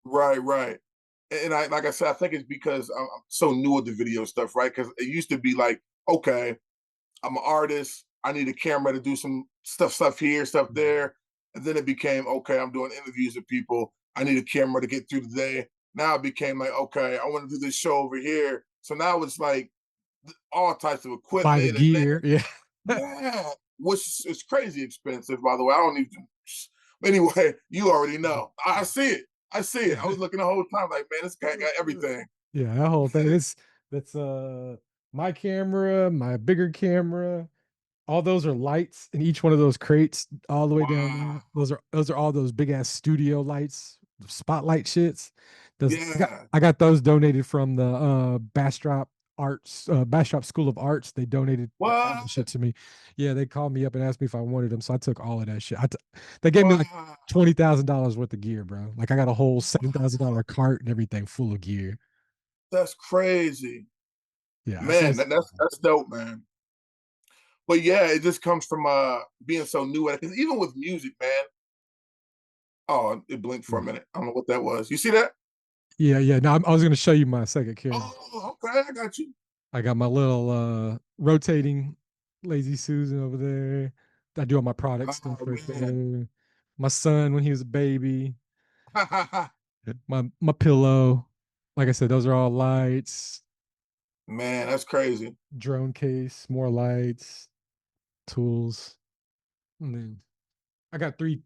Right, right. And I, like I said, I think it's because I'm so new at the video stuff, right? Because it used to be like, okay, I'm an artist. I need a camera to do some stuff here, stuff there. And then it became, okay, I'm doing interviews with people. I need a camera to get through the day. Now it became like, okay, I want to do this show over here. So now it's like all types of Buy the equipment. And then, gear. Yeah. yeah, which is crazy expensive, by the way. I don't even, anyway, you already know. I see it. I see it. I was looking the whole time like, man, this guy got everything. Yeah, that whole thing. That's my camera, my bigger camera. All those are lights in each one of those crates, all the way down Wow. there. Those are all those big ass studio lights, spotlight shits. Those Yeah. I got those donated from the Bastrop School of Arts. They donated all the What? shit to me. Yeah, they called me up and asked me if I wanted them, so I took all of that shit. They gave me like Wow. $20,000 worth of gear, bro. Like I got a whole $7,000 cart and everything full of gear. That's crazy. Yeah, I say Man, that's dope, man. but yeah, it just comes from being so new at it. 'Cause even with music, man. Oh, it blinked for a minute. I don't know what that was. You see that? Yeah, yeah. No, I was gonna show you my second camera. Oh, okay, I got you. I got my little rotating lazy Susan over there. I do all my product stuff Oh right man. there. My son when he was a baby. My pillow. Like I said, those are all lights. Man, that's crazy. Drone case, more lights, tools. And then I got three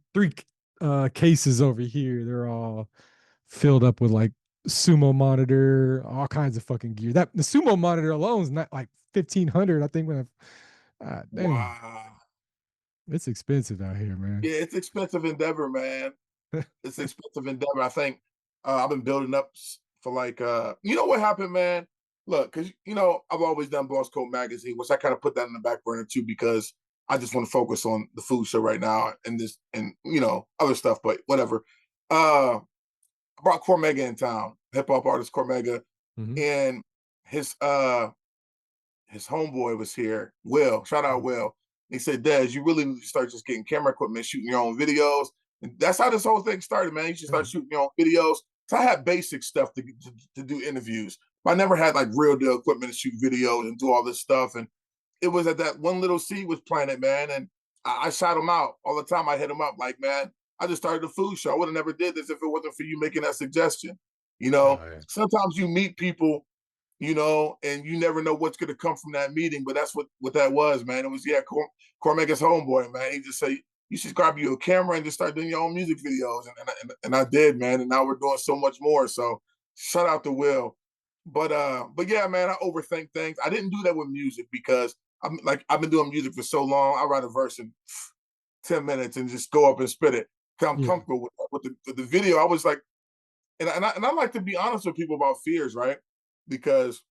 cases over here. They're all filled up with like sumo monitor, all kinds of fucking gear. That the sumo monitor alone is not like 1,500. I think when damn, Wow. it's expensive out here, man. Yeah, it's expensive endeavor, man. It's expensive endeavor. I think I've been building up for like you know what happened, man? Look, because you know, I've always done Boss Code Magazine, which I kind of put that in the back burner too, because I just want to focus on the food show right now and this and you know, other stuff, but whatever. I brought Cormega in town, hip hop artist Cormega, Hmm. and his uh his homeboy was here, Will. Shout out Will. He said, Des, you really need to start just getting camera equipment, shooting your own videos. And that's how this whole thing started, man. You should start shooting your own videos. So I had basic stuff to do interviews. But I never had like real deal equipment to shoot videos and do all this stuff. And it was at that one little seed was planted, man. And I shot him out all the time. I hit him up like, man, I just started a food show. I would have never did this if it wasn't for you making that suggestion. You Oh, know, yeah. sometimes you meet people, you know, and you never know what's going to come from that meeting. But that's what that was, man. It was Cormega's homeboy, man. He just say you should grab you a camera and just start doing your own music videos, and I did, man. And now we're doing so much more. So shout out to Will. But yeah, man, I overthink things. I didn't do that with music because I've been doing music for so long. I write a verse in 10 minutes and just go up and spit it. I'm Yeah. comfortable with the video. I was like, and I like to be honest with people about fears, right? Because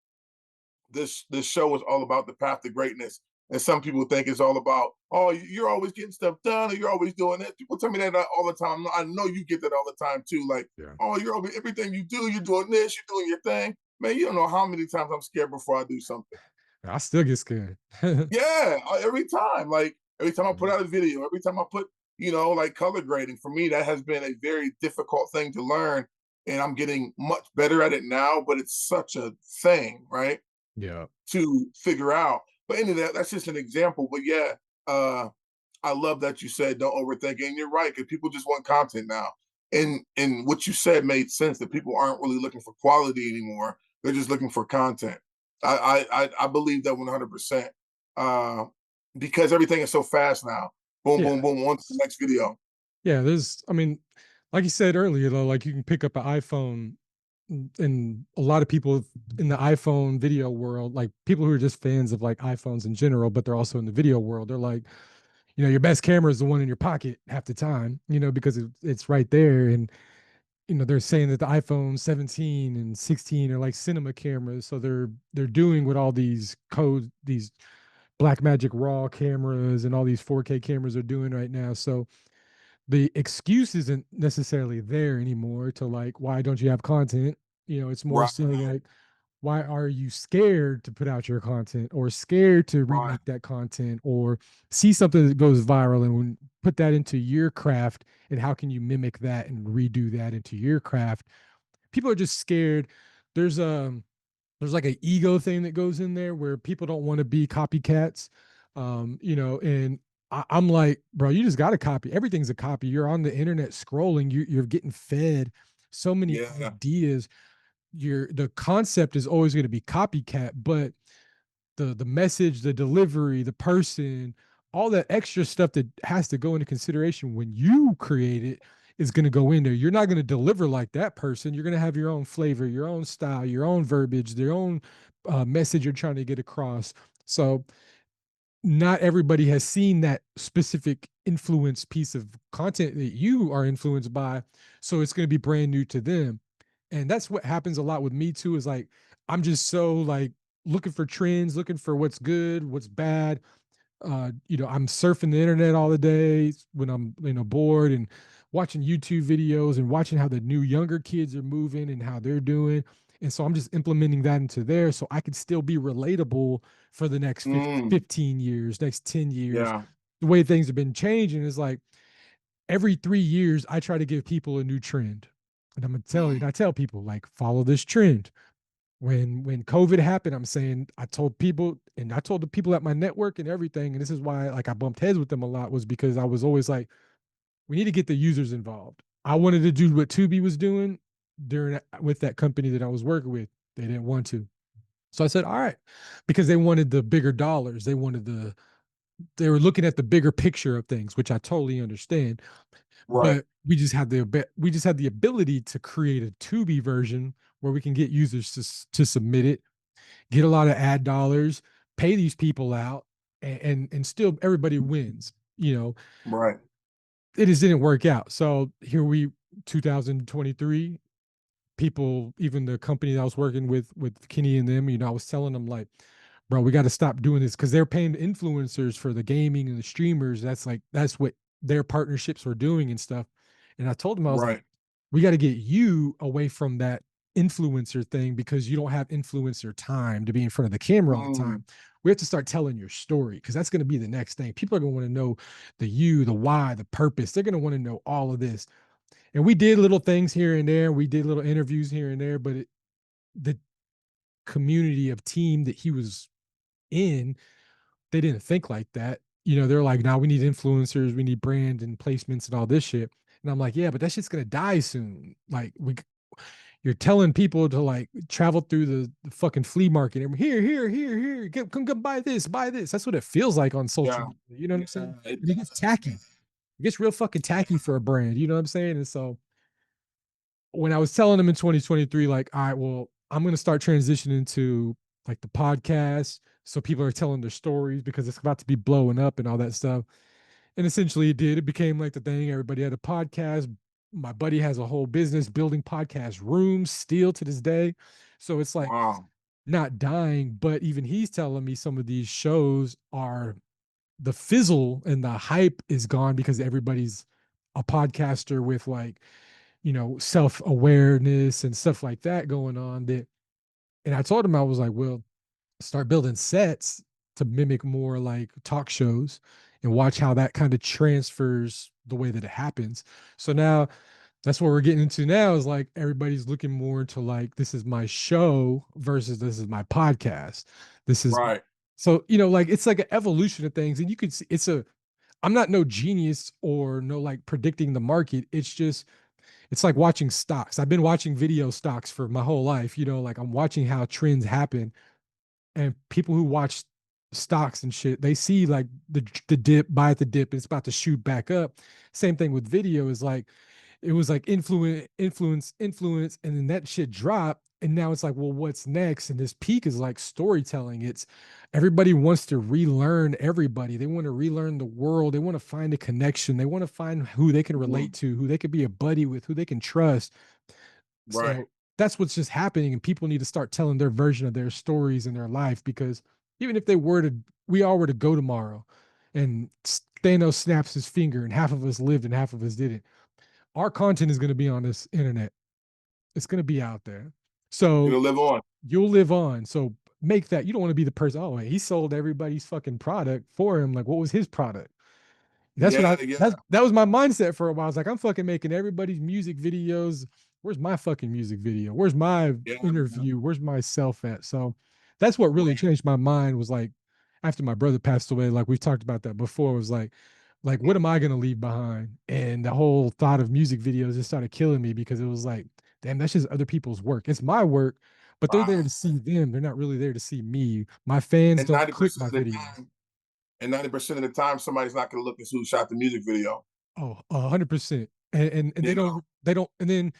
this show is all about the path to greatness. And some people think it's all about, oh, you're always getting stuff done, or you're always doing it. People tell me that all the time. I know you get that all the time too. Like, Yeah. oh, you're always everything you do, you're doing this, you're doing your thing. Man, you don't know how many times I'm scared before I do something. I still get scared. Yeah, every time. Like every time I put Mhm. out a video, every time I put, you know, like color grading, for me, that has been a very difficult thing to learn. And I'm getting much better at it now, but it's such a thing, right? Yeah. To figure out. But anyway, that's just an example. But yeah, uh, I love that you said don't overthink it. And you're right, because people just want content now. And what you said made sense that people aren't really looking for quality anymore. They're just looking for content. I believe that 100%. Uh, because everything is so fast now. Boom, Yeah. boom, boom. On to the next video. Yeah. I mean, like you said earlier, though, like you can pick up an iPhone and a lot of people in the iPhone video world, like people who are just fans of like iPhones in general, but they're also in the video world, they're like, your best camera is the one in your pocket half the time, because it's right there. And, they're saying that the iPhone 17 and 16 are like cinema cameras. So they're doing what all these Blackmagic RAW cameras and all these 4K cameras are doing right now. So the excuse isn't necessarily there anymore to like, why don't you have content? It's more Right, so like, why are you scared to put out your content or scared to right, remake that content or see something that goes viral and put that into your craft? And how can you mimic that and redo that into your craft? People are just scared. There's there's like an ego thing that goes in there where people don't want to be copycats. And I'm like, bro, you just got to copy. Everything's a copy. You're on the internet scrolling. You're getting fed so many yeah, ideas. The concept is always going to be copycat, but the message, the delivery, the person, all that extra stuff that has to go into consideration when you create it is going to go in there. You're not going to deliver like that person. You're going to have your own flavor, your own style, your own verbiage, their own message you're trying to get across. So not everybody has seen that specific influence piece of content that you are influenced by. So it's going to be brand new to them. And that's what happens a lot with me too, is like, I'm just so like looking for trends, looking for what's good, what's bad. I'm surfing the internet all the day when I'm, bored and watching YouTube videos and watching how the new younger kids are moving and how they're doing. And so I'm just implementing that into there so I can still be relatable for the next 15 years, next 10 years. Yeah. The way things have been changing is like every 3 years, I try to give people a new trend. And I'm gonna tell you, and I tell people like follow this trend. When COVID happened, I'm saying I told people, and I told the people at my network and everything, and this is why like I bumped heads with them a lot, was because I was always like, we need to get the users involved. I wanted to do what Tubi was doing during with that company that I was working with. They didn't want to. So I said, all right, because they wanted the bigger dollars. They were looking at the bigger picture of things, which I totally understand. Right. But we just had the ability to create a Tubi version where we can get users to submit it, get a lot of ad dollars, pay these people out, and still everybody wins. Right. It just didn't work out. So here 2023, people, even the company that I was working with Kenny and them, I was telling them like, bro, we got to stop doing this because they're paying influencers for the gaming and the streamers. That's what their partnerships were doing and stuff. And I told them, I was like, Right. we got to get you away from that influencer thing because you don't have influencer time to be in front of the camera all the time. We have to start telling your story because that's going to be the next thing. People are going to want to know the you, the why, the purpose. They're going to want to know all of this. And we did little things here and there. We did little interviews here and there, but the community of team that he was in, they didn't think like that. They're like, now we need influencers, we need brand and placements and all this shit. And I'm like, yeah, but that shit's gonna die soon. Like you're telling people to like travel through the fucking flea market and here, come buy this, buy this. That's what it feels like on social media. You know what I'm saying? And it gets tacky. It gets real fucking tacky for a brand. You know what I'm saying? And so when I was telling them in 2023, like, all right, well, I'm going to start transitioning to like the podcast. So people are telling their stories because it's about to be blowing up and all that stuff. And essentially it did. It became like the thing. Everybody had a podcast. My buddy has a whole business building podcast rooms still to this day. So it's like not dying, but even he's telling me some of these shows are the fizzle and the hype is gone because everybody's a podcaster with like, self-awareness and stuff like that going on. And I told him, I was like, well, start building sets to mimic more like talk shows and watch how that kind of transfers the way that it happens. So now that's what we're getting into now is like everybody's looking more into like, this is my show versus this is my podcast. This is right. So, like it's like an evolution of things. And you could see I'm not no genius or no like predicting the market. It's like watching stocks. I've been watching video stocks for my whole life. Like I'm watching how trends happen, and people who watch stocks and shit, they see like the dip, buy at the dip, and it's about to shoot back up. Same thing with video is like it was like influence, and then that shit dropped. And now it's like, well, what's next? And this peak is like storytelling. It's everybody wants to relearn everybody. They want to relearn the world. They want to find a connection. They want to find who they can relate to, who they could be a buddy with, who they can trust. Right. So that's what's just happening. And people need to start telling their version of their stories in their life because even if we all were to go tomorrow and Thanos snaps his finger and half of us lived and half of us didn't, our content is going to be on this internet. It's going to be out there. So it'll live on. You'll live on. So make that. You don't want to be the person, oh, he sold everybody's fucking product for him. Like, what was his product? That was my mindset for a while. I was like, I'm fucking making everybody's music videos. Where's my fucking music video? Where's my interview? Where's myself at? So that's what really changed my mind was like, after my brother passed away, like we've talked about that before, was like, what am I going to leave behind? And the whole thought of music videos just started killing me because it was like, damn, that's just other people's work. It's my work, but they're there to see them. They're not really there to see me. My fans don't click my videos. And 90% of the time, somebody's not going to look and see who shot the music video. Oh, 100%. And they don't, and then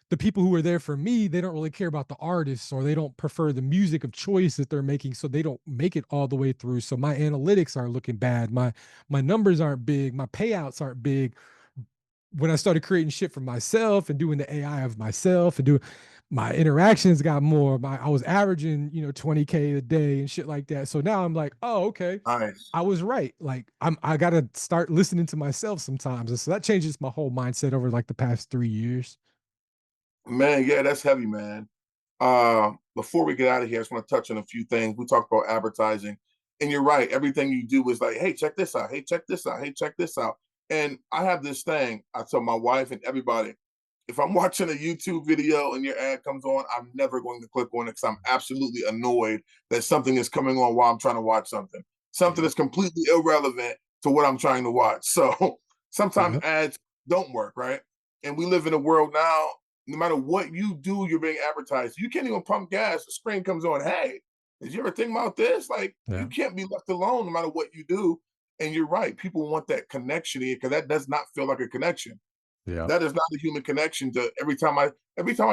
the people who are there for me, they don't really care about the artists or they don't prefer the music of choice that they're making. So they don't make it all the way through. So my analytics are looking bad. My numbers aren't big. My payouts aren't big. When I started creating shit for myself and doing the AI of myself and doing my interactions got more. I was averaging, 20K a day and shit like that. So now I'm like, oh, okay. Nice. I was right. Like I gotta start listening to myself sometimes. And so that changes my whole mindset over like the past 3 years. Man, yeah, that's heavy, man. Before we get out of here, I just want to touch on a few things. We talked about advertising, and you're right. Everything you do is like, hey, check this out. Hey, check this out. Hey, check this out. And I have this thing. I tell my wife and everybody, if I'm watching a YouTube video and your ad comes on, I'm never going to click on it because I'm absolutely annoyed that something is coming on while I'm trying to watch something. Something that's completely irrelevant to what I'm trying to watch. So sometimes ads don't work, right? And we live in a world now, no matter what you do, you're being advertised. You can't even pump gas. The screen comes on. Hey, did you ever think about this? Like, you can't be left alone no matter what you do. And you're right. People want that connection here because that does not feel like a connection. Yeah. That is not a human connection. To every time I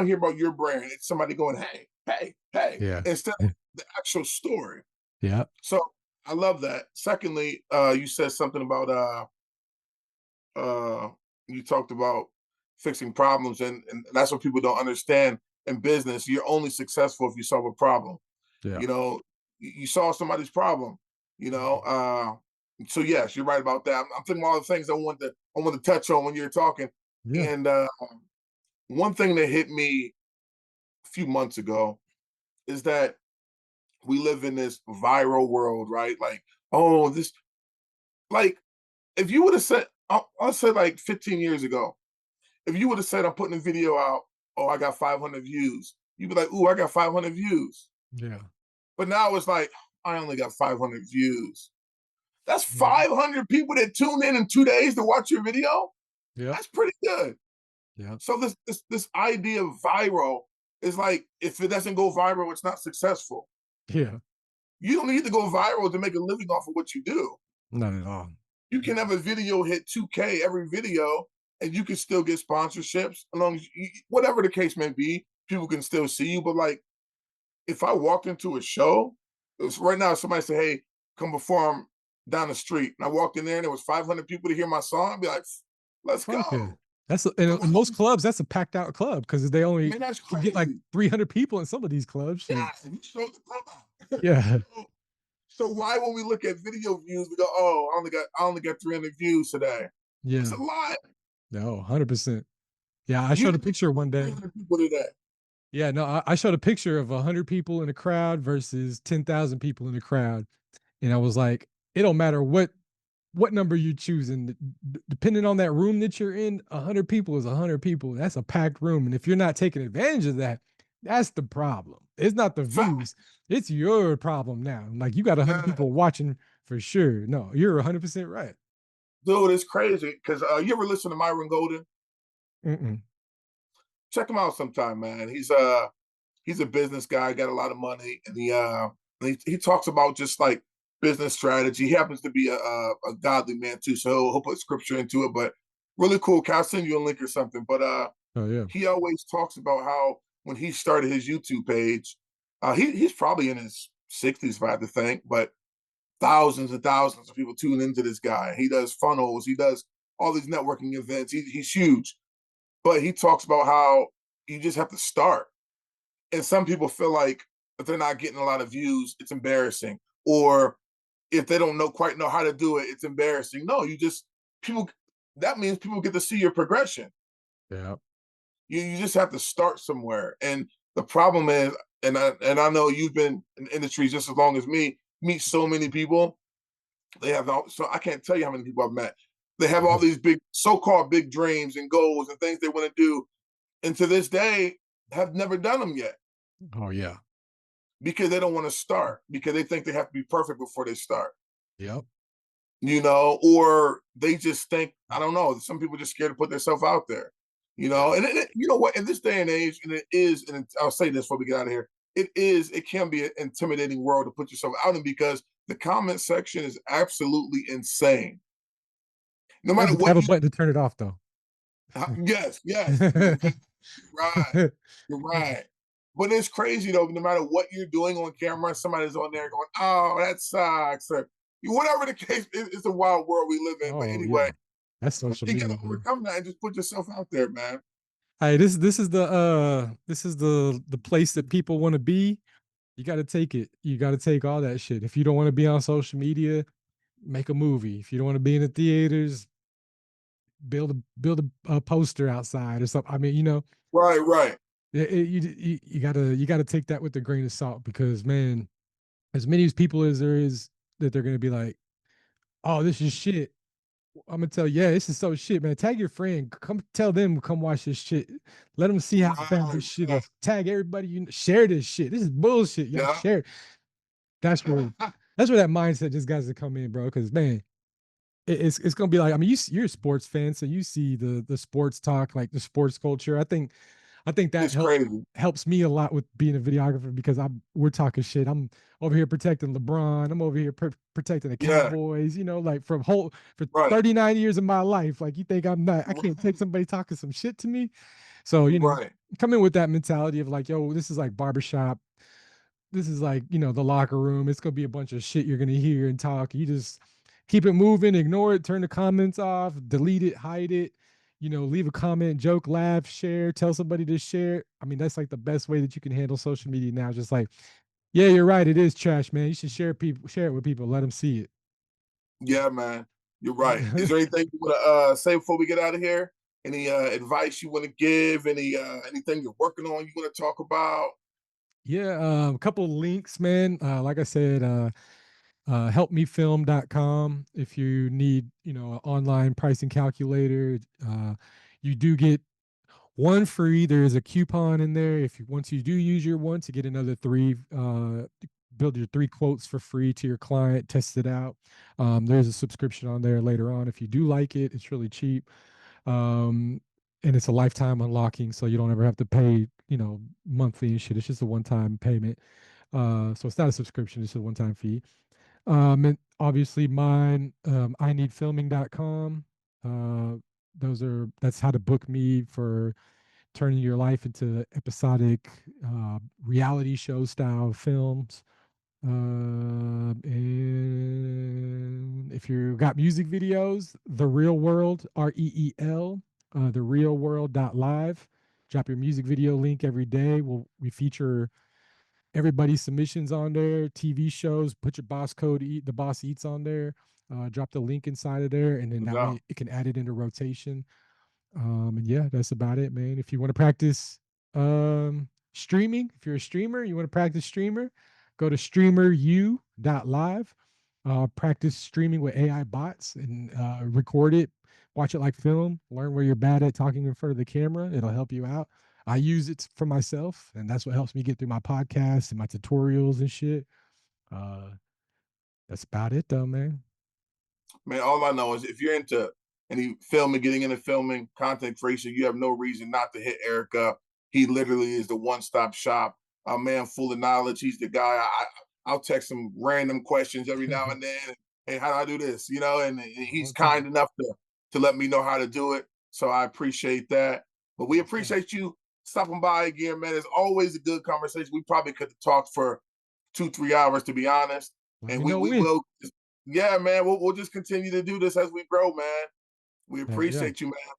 hear about your brand, it's somebody going, hey, hey, hey, Yeah. instead of the actual story. Yeah. So I love that. Secondly, you said something about you talked about fixing problems, and that's what people don't understand in business. You're only successful if you solve a problem. Yeah. You know, you solve somebody's problem. You know, so yes, you're right about that. I'm thinking of all the things I want to touch on when you're talking. Yeah. And one thing that hit me a few months ago is that we live in this viral world, right? Like, oh, this, like, if you would have said, I'll say like 15 years ago, if you would have said, I'm putting a video out, oh, I got 500 views, you'd be like, ooh, I got 500 views. Yeah. But now it's like, I only got 500 views. That's 500 people that tune in 2 days to watch your video. Yeah. That's pretty good. Yeah. So this idea of viral is like, if it doesn't go viral, it's not successful. Yeah. You don't need to go viral to make a living off of what you do. Not at all. You can have a video hit 2K every video, and you can still get sponsorships, as long as whatever the case may be, people can still see you. But like, if I walked into a show, right now somebody say, hey, come perform down the street, and I walked in there and there was 500 people to hear my song, I'd be like, let's go. Yeah. That's in most clubs. That's a packed out club because they only get like 300 people in some of these clubs. Yeah, you showed the club out. Yeah. So why, when we look at video views, we go, "Oh, I only got 300 views today." Yeah. It's a lot. No, 100%. Yeah, I showed a picture one day. 300 people today. Yeah, no, I showed a picture of 100 people in a crowd versus 10,000 people in a crowd, and I was like, it don't matter what number you're choosing, depending on that room that you're in. 100 people is 100 people. That's a packed room, and if you're not taking advantage of that, that's the problem. It's not the views. It's your problem now. Like, you got 100 people watching for sure. No, you're 100% right. Dude, it's crazy because you ever listen to Myron Golden? Mm-mm. Check him out sometime, man. He's a business guy, got a lot of money, and he talks about just like business strategy. He happens to be a godly man too, so he'll put scripture into it. But really cool. I'll send you a link or something. But Oh yeah, he always talks about how when he started his YouTube page, he's probably in his 60s, if I had to think, but thousands and thousands of people tune into this guy. He does funnels, he does all these networking events. He's huge. But he talks about how you just have to start. And some people feel like if they're not getting a lot of views, it's embarrassing. Or if they don't quite know how to do it, it's embarrassing. No, that means people get to see your progression. yeah, You just have to start somewhere. And the problem is, and I know you've been in the industry just as long as me, meet so many people. So I can't tell you how many people I've met. They have all these big, so-called big dreams and goals and things they want to do. And to this day, have never done them yet. Oh yeah, Because they don't want to start, because they think they have to be perfect before they start. yep. Or they just think, I don't know, some people just scared to put themselves out there. And you know what, in this day and age, and I'll say this before we get out of here, it can be an intimidating world to put yourself out in, because the comment section is absolutely insane. No matter what, have a button to turn it off though. Yes, right, you're right. But it's crazy though. No matter what you're doing on camera, somebody's on there going, "Oh, that sucks," or whatever the case. It's a wild world we live in. But anyway, that's social you media. gotta overcome that and just put yourself out there, man. Hey, this is the place that people want to be. You got to take it. You got to take all that shit. If you don't want to be on social media, make a movie. If you don't want to be in the theaters, build a poster outside or something. I mean, Right. You gotta take that with a grain of salt because man, as many as people as there is that they're gonna be like, oh, this is shit. I'm gonna tell you, yeah, this is so shit, man. Tag your friend, come tell them, come watch this shit. Let them see how bad this Right. shit is. Tag everybody, share this shit. This is bullshit, y'all. Yeah. Share it. That's where that's where that mindset just got to come in, bro. Because man, it's gonna be like, I mean, you're a sports fan, so you see the sports talk, like the sports culture. I think that It's crazy. helps me a lot with being a videographer because we're talking shit. I'm over here protecting LeBron. I'm over here protecting the Yeah. Cowboys. Like for Right. 39 years of my life. Like you think I'm not? I can't take somebody talking some shit to me. So Right. come in with that mentality of like, yo, this is like barbershop. This is like the locker room. It's gonna be a bunch of shit you're gonna hear and talk. You just keep it moving, ignore it, turn the comments off, delete it, hide it. Leave a comment, joke, laugh, share, tell somebody to share. I mean, that's like the best way that you can handle social media now. Just like, yeah, you're right, it is trash, man. You should share it with people, let them see it. Yeah, man. You're right. Is there anything you want to say before we get out of here? Any advice you want to give? Anything you're working on you want to talk about? Yeah, a couple of links, man. Like I said, helpmefilm.com if you need an online pricing calculator. You do get one free. There is a coupon in there if once you do use your one to get another three. Build your 3 quotes for free to your client, test it out. There's a subscription on there later on if you do like it. It's really cheap. um, and it's a lifetime unlocking, so you don't ever have to pay monthly and shit. It's just a one-time payment. So it's not a subscription, it's a one-time fee. And obviously mine, ineedfilming.com. That's how to book me for turning your life into episodic reality show style films. And if you got music videos, The Real World, REEL, The Real World.live. Drop your music video link every day. We feature everybody's submissions on there, TV shows, put your boss code, the boss eats on there. Drop the link inside of there, and then that Yeah. way it can add it into rotation. And yeah, that's about it, man. If you want to practice streaming, if you're a streamer, you want to practice streamer, go to streameru.live. Practice streaming with AI bots and record it, watch it like film, learn where you're bad at talking in front of the camera. It'll help you out. I use it for myself, and that's what helps me get through my podcasts and my tutorials and shit. Uh, that's about it, though, man. Man, all I know is if you're into any filming, getting into filming, content creation, you have no reason not to hit Eric up. He literally is the one-stop shop. A man full of knowledge. He's the guy. I'll text him random questions every now and then. Hey, how do I do this? And he's kind enough to let me know how to do it. So I appreciate that. But we appreciate you stopping by again, man. It's always a good conversation. We probably could have talked for 2-3 hours, to be honest. Let And me we know we when. will. Yeah, man. We'll just continue to do this as we grow, man. We Yeah. appreciate you, man.